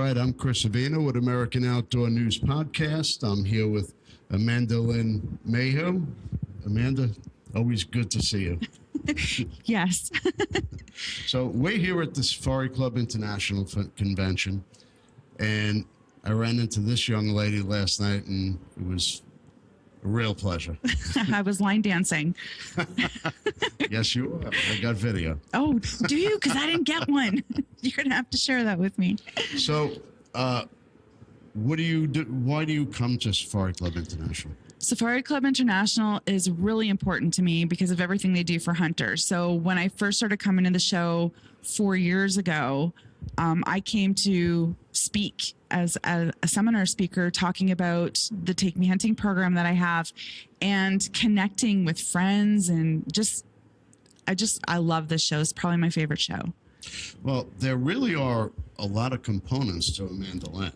right, I'm Chris Avino with American Outdoor News Podcast. I'm here with Amanda Lynn Mayhew. Amanda, always good to see you. Yes. So we're here at the Safari Club International Convention, and I ran into this young lady last night, and it was a real pleasure. I was line dancing. Yes, you are. I got video. Oh, do you? Because I didn't get one. You're going to have to share that with me. So, what do you do? Why do you come to Safari Club International? Safari Club International is really important to me because of everything they do for hunters. So when I first started coming to the show 4 years ago, I came to speak as a seminar speaker talking about the Take Me Hunting program that I have and connecting with friends, and I love this show. It's probably my favorite show. Well, there really are a lot of components to Amanda Lynn.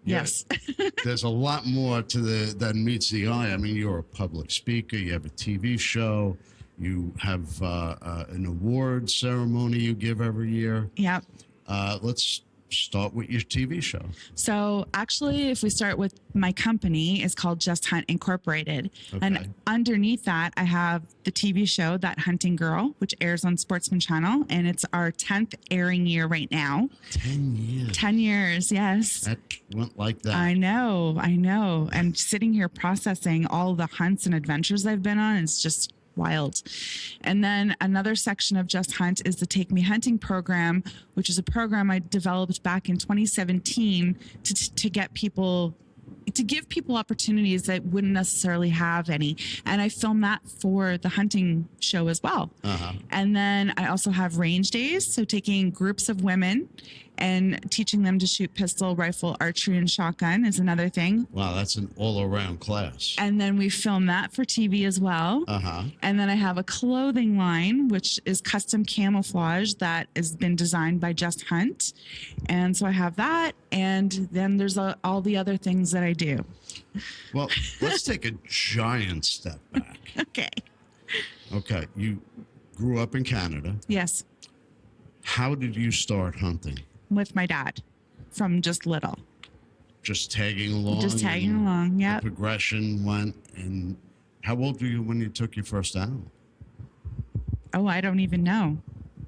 Yes. There's a lot more to than meets the eye. I mean, you're a public speaker. You have a TV show. You have an award ceremony you give every year. Yep. Let's start with your TV show. So actually, if we start with my company, it's called Just Hunt Incorporated. Okay. And underneath that, I have the TV show, That Hunting Girl, which airs on Sportsman Channel. And it's our 10th airing year right now. 10 years. 10 years, yes. That went like that. I know. And sitting here processing all the hunts and adventures I've been on, it's just wild. And then another section of Just Hunt is the Take Me Hunting program, which is a program I developed back in 2017 to get people, to give people opportunities that wouldn't necessarily have any. And I film that for the hunting show as well. Uh-huh. And then I also have range days. So taking groups of women and teaching them to shoot pistol, rifle, archery, and shotgun is another thing. Wow, that's an all-around class. And then we film that for TV as well. Uh-huh. And then I have a clothing line, which is custom camouflage that has been designed by Just Hunt. And so I have that. And then there's all the other things that I do. Well, let's take a giant step back. Okay, you grew up in Canada. Yes. How did you start hunting? With my dad from just little. Just tagging along? Just tagging along, yeah. The progression went, and how old were you when you took your first animal? Oh, I don't even know.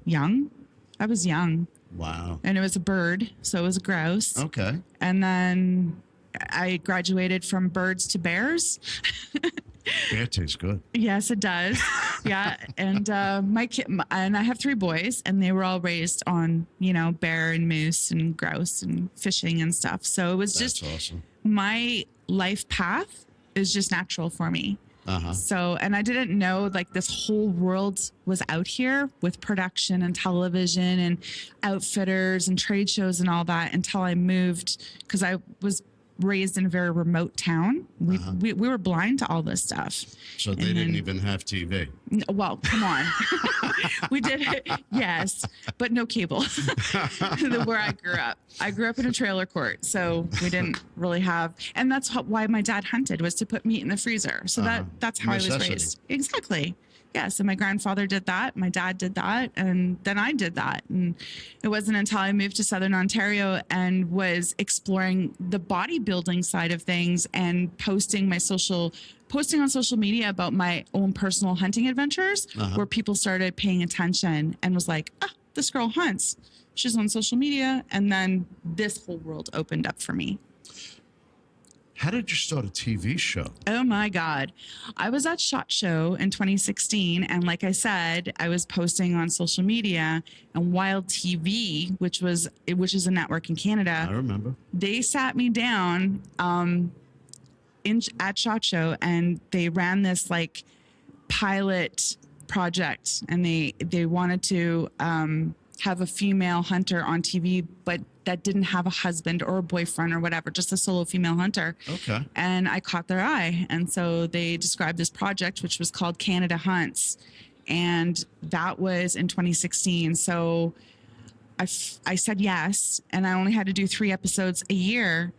Young? I was young. Wow. And it was a bird, so it was a grouse. Okay. And then I graduated from birds to bears. Bear tastes good. Yes, it does. Yeah. And and I have 3 boys, and they were all raised on, bear and moose and grouse and fishing and stuff. So it was That's awesome. My life path is just natural for me. Uh-huh. So, and I didn't know this whole world was out here with production and television and outfitters and trade shows and all that until I moved, because I was raised in a very remote town. We were blind to all this stuff. So they didn't even have TV. Well, come on. We did it, yes, but no cable. Where I grew up. I grew up in a trailer court, so we didn't really have, and that's why my dad hunted, was to put meat in the freezer. So that's how I was raised. Exactly. Yeah, so my grandfather did that, my dad did that, and then I did that. And it wasn't until I moved to Southern Ontario and was exploring the bodybuilding side of things and posting on social media about my own personal hunting adventures, where people started paying attention and was like, this girl hunts. She's on social media. And then this whole world opened up for me. How did you start a TV show? Oh my God. I was at SHOT Show in 2016. And like I said, I was posting on social media, and Wild TV, which is a network in Canada. I remember. They sat me down at SHOT Show, and they ran this pilot project, and they wanted to have a female hunter on TV, but that didn't have a husband or a boyfriend or whatever, just a solo female hunter. Okay. And I caught their eye. And so they described this project, which was called Canada Hunts. And that was in 2016. So I said yes. And I only had to do 3 episodes a year.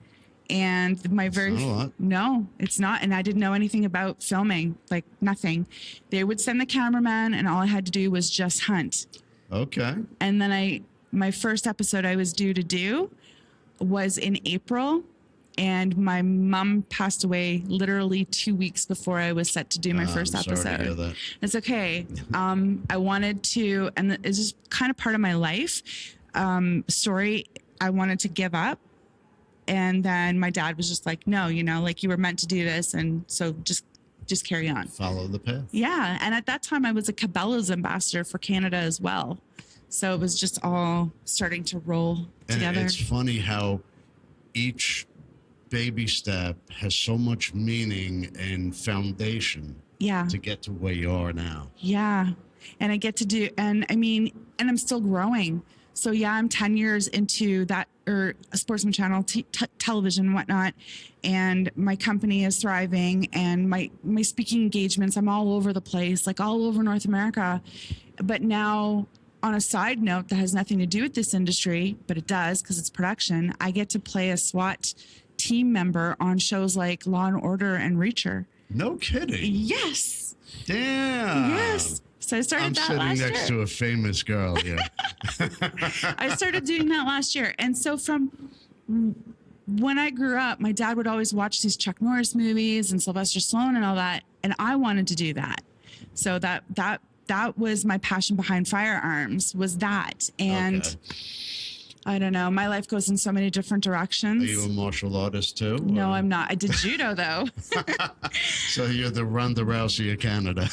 And my very, not a lot. No, it's not. And I didn't know anything about filming, nothing. They would send the cameraman, and all I had to do was just hunt. Okay. And then my first episode I was due to do, was in April, and my mom passed away literally 2 weeks before I was set to do my first I'm episode. sorry to hear that. It's okay. I wanted to, and it's just kind of part of my life story. I wanted to give up. And then my dad was just like, no, like you were meant to do this. And so just carry on. Follow the path. Yeah. And at that time I was a Cabela's ambassador for Canada as well. So it was just all starting to roll together. And it's funny how each baby step has so much meaning and foundation to get to where you are now. Yeah. And I get to do, and I'm still growing. So yeah, I'm 10 years into that, or a Sportsman Channel, television and whatnot. And my company is thriving, and my speaking engagements, I'm all over the place, like all over North America. But now, on a side note that has nothing to do with this industry, but it does because it's production, I get to play a SWAT team member on shows like Law and Order and Reacher. No kidding. Yes. Damn. Yes. So I started that last year. I'm sitting next to a famous girl here. I started doing that last year. And so from when I grew up, my dad would always watch these Chuck Norris movies and Sylvester Stallone and all that. And I wanted to do that. So that was my passion behind firearms, was that. And I don't know. My life goes in so many different directions. Are you a martial artist too? No, I'm not. I did judo though. So you're the Ronda Rousey of Canada.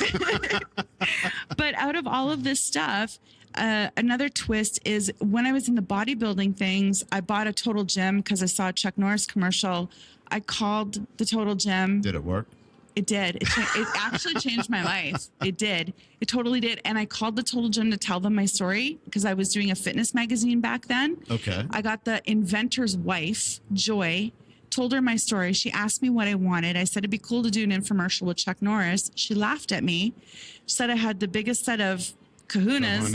But out of all of this stuff, another twist is when I was in the bodybuilding things, I bought a Total Gym because I saw a Chuck Norris commercial. I called the Total Gym. Did it work? It did. It actually changed my life. It did. It totally did. And I called the Total Gym to tell them my story because I was doing a fitness magazine back then. Okay. I got the inventor's wife, Joy, told her my story. She asked me what I wanted. I said it'd be cool to do an infomercial with Chuck Norris. She laughed at me. She said I had the biggest set of kahunas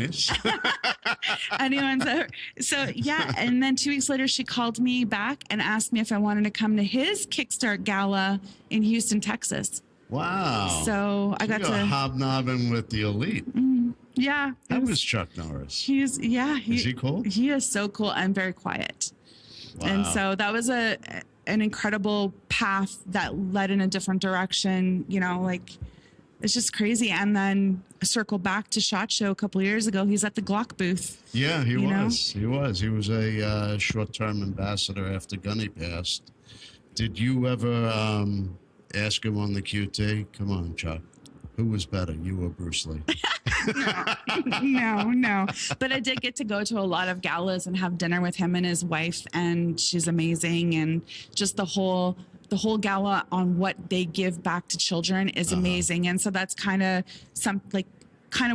anyone's ever. So yeah, and then 2 weeks later she called me back and asked me if I wanted to come to his Kickstart Gala in Houston, Texas. Wow. So I got to hobnobbing with the elite. Yeah. That was Chuck Norris. Is he cool? He is so cool and very quiet. Wow. And so that was an incredible path that led in a different direction, like it's just crazy. And then circle back to SHOT Show a couple of years ago. He's at the Glock booth. Yeah, he was. He was. He was a short-term ambassador after Gunny passed. Did you ever ask him on the QT? Come on, Chuck. Who was better, you or Bruce Lee? No. But I did get to go to a lot of galas and have dinner with him and his wife, and she's amazing. And just the whole gala on what they give back to children is amazing. And so that's kind of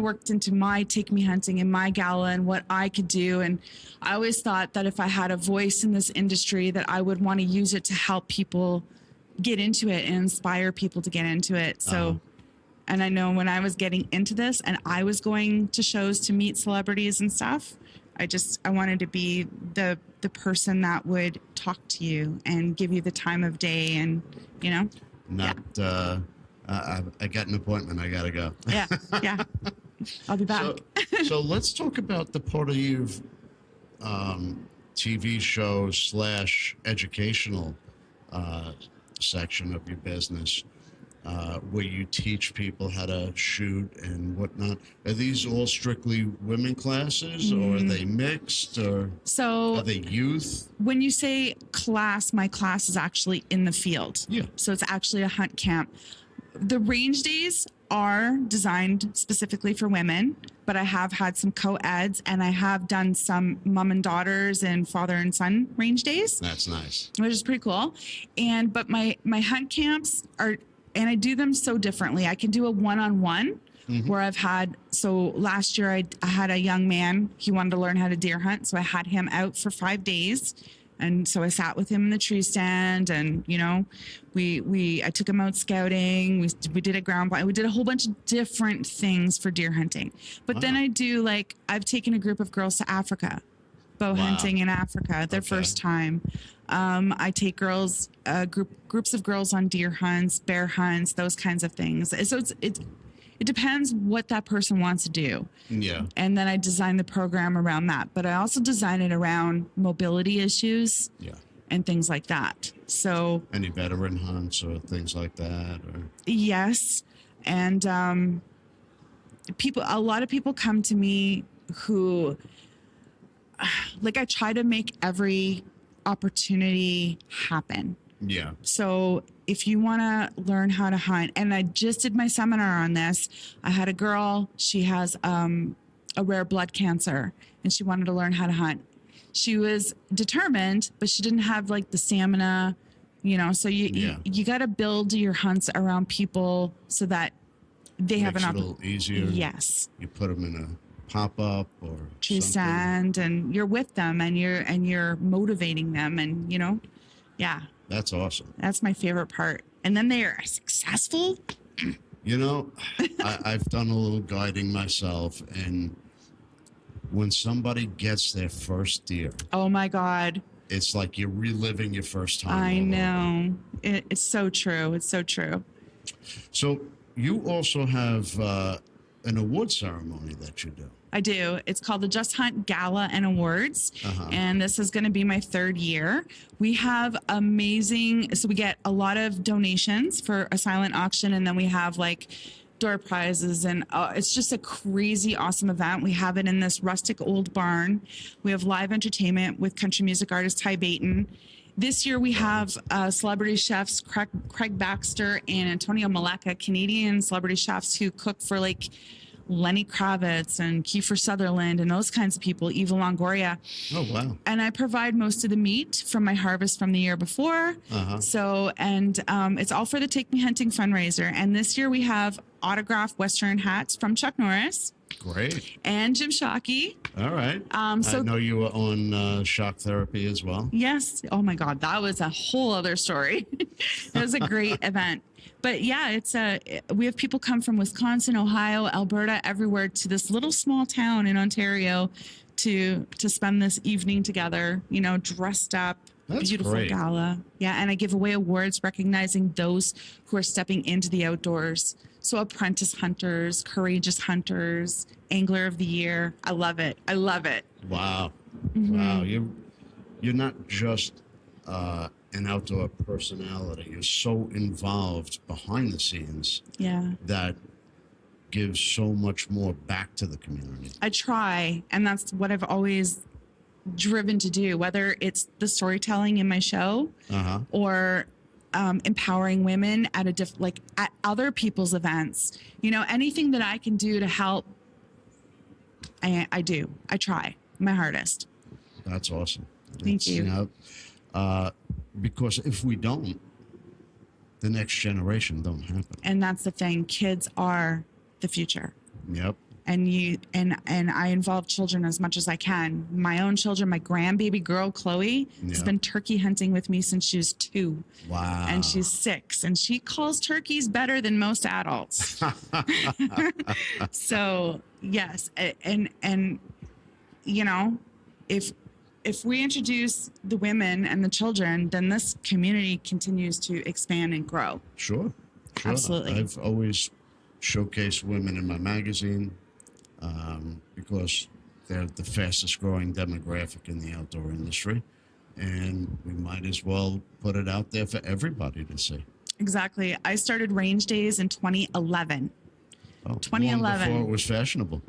worked into my Take Me Hunting and my gala and what I could do. And I always thought that if I had a voice in this industry, that I would want to use it to help people get into it and inspire people to get into it. So, and I know when I was getting into this and I was going to shows to meet celebrities and stuff, I wanted to be the person that would talk to you and give you the time of day, and I got an appointment. I gotta go. Yeah. I'll be back. So let's talk about the part of your TV show / educational section of your business. Where you teach people how to shoot and whatnot. Are these all strictly women classes, or are they mixed, or are they youth? When you say class, my class is actually in the field. Yeah. So it's actually a hunt camp. The range days are designed specifically for women, but I have had some co-eds, and I have done some mom and daughters and father and son range days. That's nice. Which is pretty cool. But my hunt camps are, and I do them so differently. I can do a one-on-one where I've had, so last year I had a young man, he wanted to learn how to deer hunt. So I had him out for 5 days. And so I sat with him in the tree stand, and, I took him out scouting. We did a ground blind. We did a whole bunch of different things for deer hunting. But then I do, I've taken a group of girls to Africa, bow hunting in Africa, their first time. I take girls, groups of girls on deer hunts, bear hunts, those kinds of things. So It depends what that person wants to do. Yeah. And then I design the program around that. But I also design it around mobility issues Yeah. and things like that. So Any veteran hunts or things like that? Or yes. And a lot of people come to me who, like, I try to make every opportunity happen. yeah. So if you want to learn how to hunt, and I just did my seminar on this, I had a girl, she has a rare blood cancer, and she wanted to learn how to hunt. She was determined, but she didn't have like the stamina, so you got to build your hunts around people so that they have an Makes it a little easier. Yes. You put them in a pop-up or Tree something. stand, and you're with them, and you're motivating them, and yeah. That's awesome. That's my favorite part. And then they are successful. I've done a little guiding myself, and when somebody gets their first deer, Oh my God. it's like you're reliving your first time. I all over. know. It's so true. It's so true. So you also have an award ceremony that you do. I do. It's called the Just Hunt Gala and Awards. Uh-huh. And this is going to be my 3rd year. We have so we get a lot of donations for a silent auction. And then we have like door prizes, and it's just a crazy awesome event. We have it in this rustic old barn. We have live entertainment with country music artist Ty Baton. This year we have celebrity chefs Craig Baxter and Antonio Maleka, Canadian celebrity chefs who cook for like Lenny Kravitz and Kiefer Sutherland and those kinds of people, Eva Longoria. Oh, wow. And I provide most of the meat from my harvest from the year before. Uh-huh. So, and it's all for the Take Me Hunting fundraiser. And this year we have autographed Western hats from Chuck Norris Great. and Jim Shockey. All right. So I know you were on shock therapy as well. yes. Oh my God. That was a whole other story. It was a great event. But yeah, we have people come from Wisconsin, Ohio, Alberta, everywhere to this little small town in Ontario to spend this evening together, dressed up. That's Beautiful great. gala. Yeah. And I give away awards recognizing those who are stepping into the outdoors. So apprentice hunters, courageous hunters, angler of the year. I love it. I love it. Wow. Mm-hmm. Wow. You're not just an outdoor personality. You're so involved behind the scenes Yeah. that gives so much more back to the community. I try. And that's what I've always driven to do, whether it's the storytelling in my show Uh-huh. or empowering women at at other people's events. Anything that I can do to help, I do. I try my hardest. That's awesome. Thank you. Because if we don't, the next generation don't happen. And that's the thing. Kids are the future. Yep. And I involve children as much as I can. My own children, my grandbaby girl, Chloe, has Yeah. been turkey hunting with me since she was 2. Wow. And she's 6, and she calls turkeys better than most adults. So yes. And if we introduce the women and the children, then this community continues to expand and grow. Sure. Absolutely. I've always showcased women in my magazine because they're the fastest growing demographic in the outdoor industry. And we might as well put it out there for everybody to see. Exactly. I started Range Days in 2011. Oh, 2011. long before it was fashionable.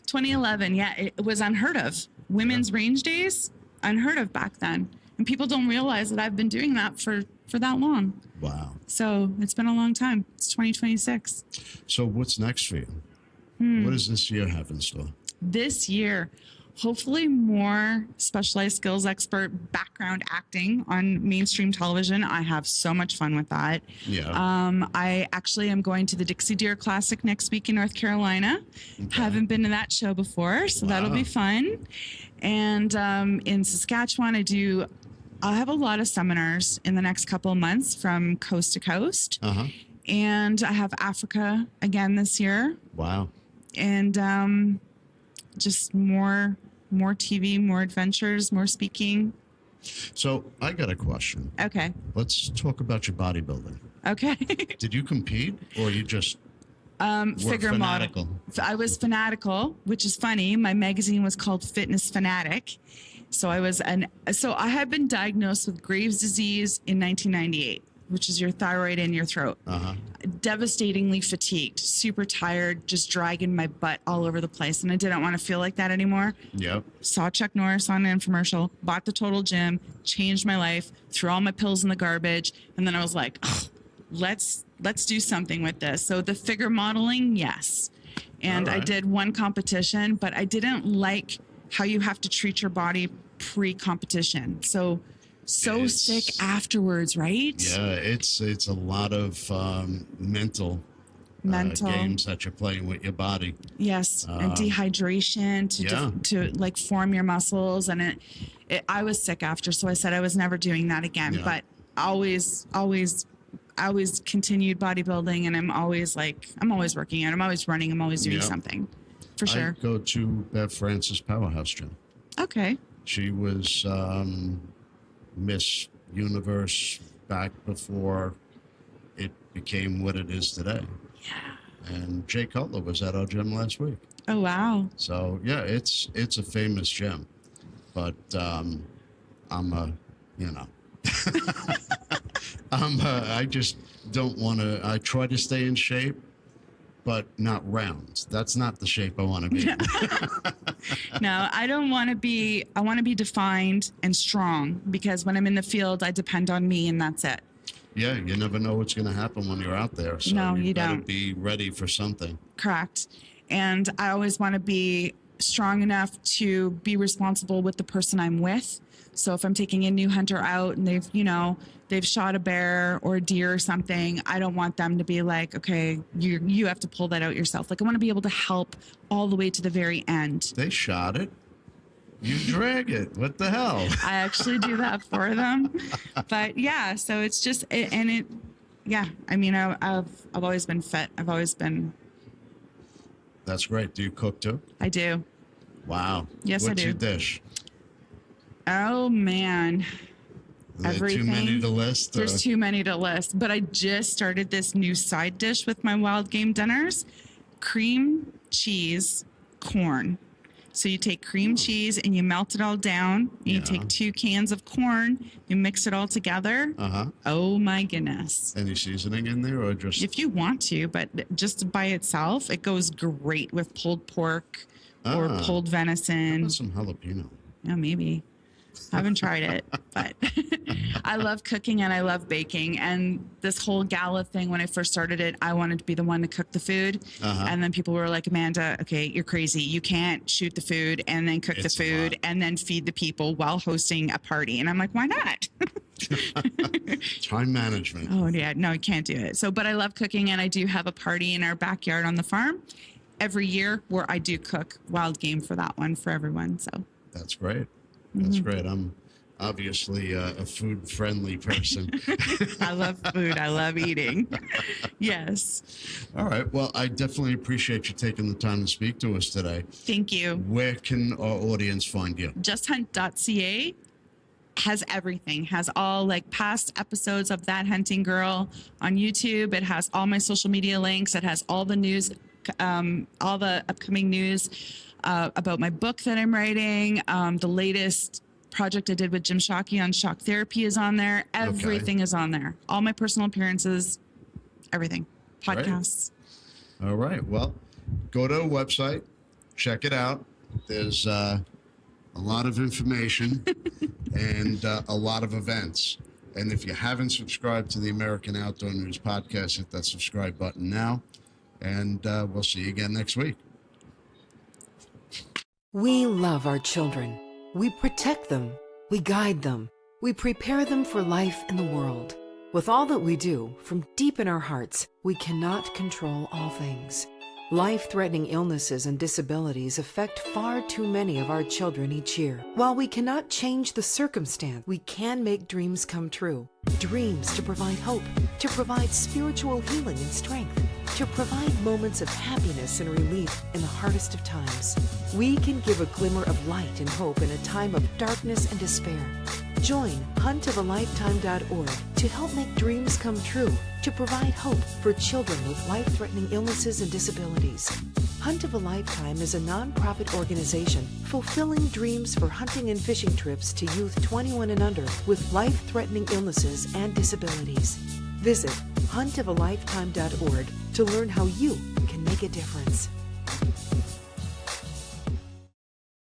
2011. Yeah, it was unheard of. Women's Range Days, unheard of back then. And people don't realize that I've been doing that for that long. Wow. So it's been a long time. It's 2026. So what's next for you? What does this year have in store? This year, hopefully more specialized skills expert background acting on mainstream television. I have so much fun with that. Yeah. I actually am going to the Dixie Deer Classic next week in North Carolina. Okay. Haven't been to that show before, so that'll be Wow. fun. And in Saskatchewan, I'll have a lot of seminars in the next couple of months from coast to coast. Uh-huh. And I have Africa again this year. Wow. And just more TV, more adventures, more speaking. So I got a question. Okay. Let's talk about your bodybuilding. Okay. Did you compete or you just Figure fanatical. model. I was fanatical, which is funny. My magazine was called Fitness Fanatic. So I had been diagnosed with Graves' disease in 1998, which is your thyroid in your throat. Devastatingly fatigued, super tired, just dragging my butt all over the place. And I didn't want to feel like that anymore. Yep. Saw Chuck Norris on an infomercial, bought the Total Gym, changed my life, threw all my pills in the garbage. And then I was like, oh, let's do something with this. So the figure modeling, yes. And I did one competition, but I didn't like how you have to treat your body pre-competition. So sick afterwards, right? Yeah, it's a lot of mental games that you're playing with your body. Yes, and dehydration to like form your muscles, and I was sick after, so I said I was never doing that again. Yeah. But always continued bodybuilding, and I'm always working out, I'm always running, I'm always doing something, for sure. I go to Bev Francis Powerhouse Gym. Okay. She was Miss Universe back before it became what it is today. Yeah. And Jay Cutler was at our gym last week. Oh wow. So yeah, it's a famous gym, but I'm I just don't want to. I try to stay in shape, but not round. That's not the shape I want to be in. No, I don't want to be. I want to be defined and strong, because when I'm in the field, I depend on me, and that's it. Yeah, you never know what's going to happen when you're out there. So No, you better don't. be ready for something. Correct. And I always want to be strong enough to be responsible with the person I'm with. So if I'm taking a new hunter out and they've shot a bear or a deer or something, I don't want them to be like, okay, you have to pull that out yourself. Like, I want to be able to help all the way to the very end. They shot it. You drag it. What the hell? I actually do that for them. But yeah, so it's just, yeah. I mean, I've always been fit. I've always been. That's great. Do you cook too? I do. Wow. Yes, I What's do. your dish? Oh man. Are there Everything. too many to list? There's too many to list. But I just started this new side dish with my wild game dinners: cream cheese corn. So you take cream cheese and you melt it all down. And you take 2 cans of corn, you mix it all together. Oh my goodness. Any seasoning in there, or just? If you want to, but just by itself, it goes great with pulled pork or pulled venison. How about some jalapeno? Yeah, maybe. I haven't tried it, but I love cooking and I love baking. And this whole gala thing, when I first started it, I wanted to be the one to cook the food. And then people were like, Amanda, okay, you're crazy. You can't shoot the food and then cook the food and then feed the people while hosting a party. And I'm like, why not? Time management. Oh, yeah. No, I can't do it. So, but I love cooking, and I do have a party in our backyard on the farm every year where I do cook wild game for that one for everyone. So That's great. That's great. I'm obviously a food-friendly person. I love food. I love eating. Yes. All right. Well, I definitely appreciate you taking the time to speak to us today. Thank you. Where can our audience find you? JustHunt.ca has everything, has all like past episodes of That Hunting Girl on YouTube. It has all my social media links. It has all the news, all the upcoming news about my book that I'm writing. The latest project I did with Jim Shockey on shock therapy is on there. Everything is on there. All my personal appearances, everything. Podcasts. Great. All right. Well, go to our website, check it out. There's a lot of information and a lot of events. And if you haven't subscribed to the American Outdoor News Podcast, hit that subscribe button now. And we'll see you again next week. We love our children. We protect them. We guide them. We prepare them for life in the world. With all that we do, from deep in our hearts, we cannot control all things. Life-threatening illnesses and disabilities affect far too many of our children each year. While we cannot change the circumstance, we can make dreams come true. Dreams to provide hope, to provide spiritual healing and strength, to provide moments of happiness and relief in the hardest of times. We can give a glimmer of light and hope in a time of darkness and despair. Join huntofalifetime.org to help make dreams come true, to provide hope for children with life-threatening illnesses and disabilities. Hunt of a Lifetime is a nonprofit organization fulfilling dreams for hunting and fishing trips to youth 21 and under with life-threatening illnesses and disabilities. Visit huntofalifetime.org to learn how you can make a difference.